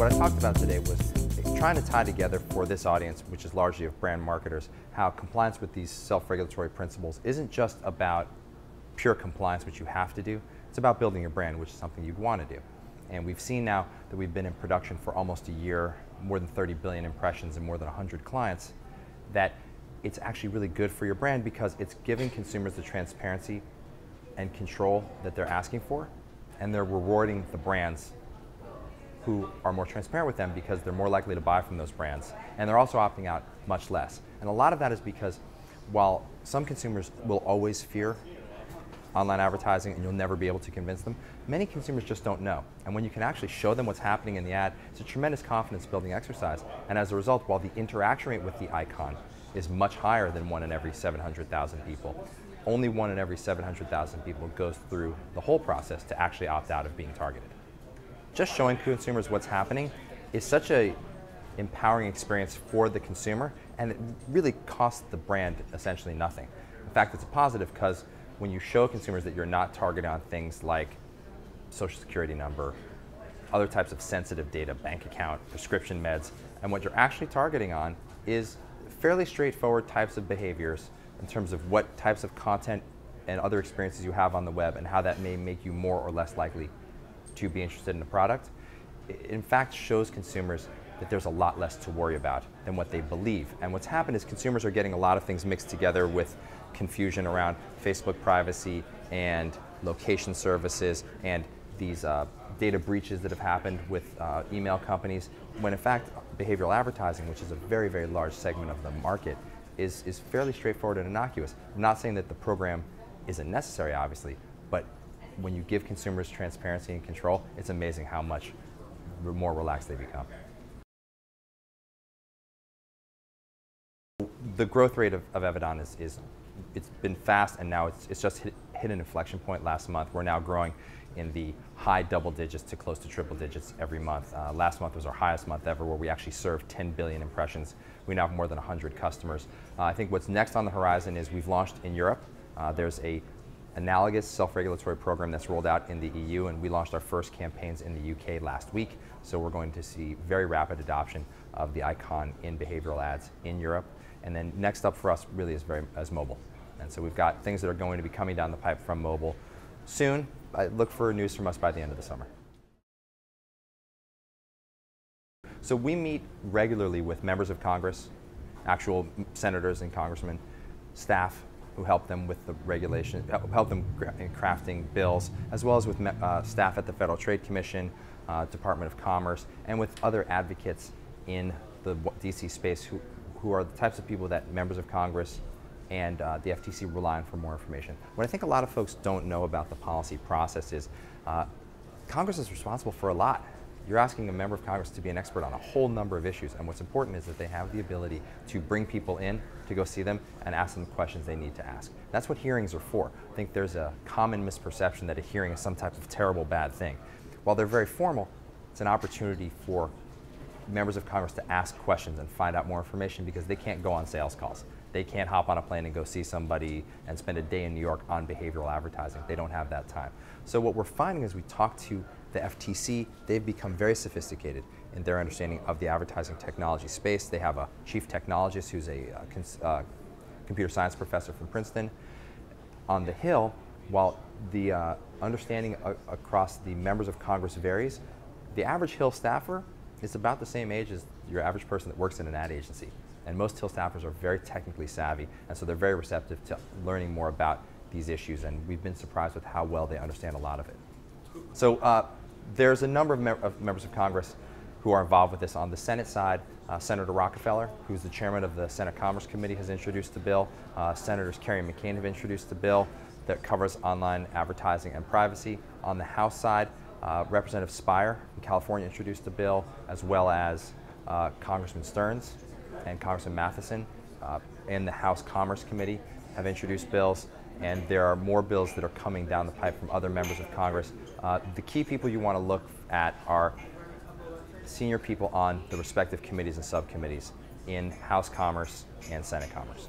What I talked about today was trying to tie together for this audience, which is largely of brand marketers, how compliance with these self-regulatory principles isn't just about pure compliance, which you have to do. It's about building your brand, which is something you'd want to do. And we've seen now that we've been in production for almost a year, more than 30 billion impressions and more than 100 clients, that it's actually really good for your brand because it's giving consumers the transparency and control that they're asking for, and they're rewarding the brands who are more transparent with them because they're more likely to buy from those brands. And they're also opting out much less. And a lot of that is because while some consumers will always fear online advertising and you'll never be able to convince them, many consumers just don't know. And when you can actually show them what's happening in the ad, it's a tremendous confidence building exercise. And as a result, while the interaction rate with the icon is much higher than 1 in every 700,000 people, only 1 in every 700,000 people goes through the whole process to actually opt out of being targeted. Just showing consumers what's happening is such an empowering experience for the consumer, and it really costs the brand essentially nothing. In fact, it's a positive because when you show consumers that you're not targeting on things like social security number, other types of sensitive data, bank account, prescription meds, and what you're actually targeting on is fairly straightforward types of behaviors in terms of what types of content and other experiences you have on the web and how that may make you more or less likely to be interested in a product, it in fact shows consumers that there's a lot less to worry about than what they believe. And what's happened is consumers are getting a lot of things mixed together with confusion around Facebook privacy and location services and these data breaches that have happened with email companies, when in fact behavioral advertising, which is a very, very large segment of the market, is fairly straightforward and innocuous. I'm not saying that the program isn't necessary, obviously, but when you give consumers transparency and control, it's amazing how much more relaxed they become. The growth rate of Evidon it's been fast, and now it's just hit an inflection point last month. We're now growing in the high double digits to close to triple digits every month. Last month was our highest month ever, where we actually served 10 billion impressions. We now have more than 100 customers. I think what's next on the horizon is we've launched in Europe. There's a analogous self-regulatory program that's rolled out in the EU, and we launched our first campaigns in the UK last week. So we're going to see very rapid adoption of the icon in behavioral ads in Europe. And then next up for us really is mobile. And so we've got things that are going to be coming down the pipe from mobile soon. I look for news from us by the end of the summer. So we meet regularly with members of Congress, actual senators and congressmen, staff who help them with the regulation, help them in crafting bills, as well as with staff at the Federal Trade Commission, Department of Commerce, and with other advocates in the DC space who are the types of people that members of Congress and the FTC rely on for more information. What I think a lot of folks don't know about the policy process is Congress is responsible for a lot. You're asking a member of Congress to be an expert on a whole number of issues, and what's important is that they have the ability to bring people in to go see them and ask them the questions they need to ask. That's what hearings are for. I think there's a common misperception that a hearing is some type of terrible bad thing. While they're very formal, it's an opportunity for members of Congress to ask questions and find out more information because they can't go on sales calls. They can't hop on a plane and go see somebody and spend a day in New York on behavioral advertising. They don't have that time. So what we're finding as we talk to the FTC, they've become very sophisticated in their understanding of the advertising technology space. They have a chief technologist who's a computer science professor from Princeton. On the Hill, while the understanding across the members of Congress varies, the average Hill staffer is about the same age as your average person that works in an ad agency. And most Hill staffers are very technically savvy, and so they're very receptive to learning more about these issues, and we've been surprised with how well they understand a lot of it. So there's a number of members of Congress who are involved with this. On the Senate side, Senator Rockefeller, who's the chairman of the Senate Commerce Committee, has introduced the bill. Senators Kerry and McCain have introduced the bill that covers online advertising and privacy. On the House side, Representative Spire from California introduced a bill, as well as Congressman Stearns and Congressman Matheson in the House Commerce Committee have introduced bills, and there are more bills that are coming down the pipe from other members of Congress. The key people you want to look at are senior people on the respective committees and subcommittees in House Commerce and Senate Commerce.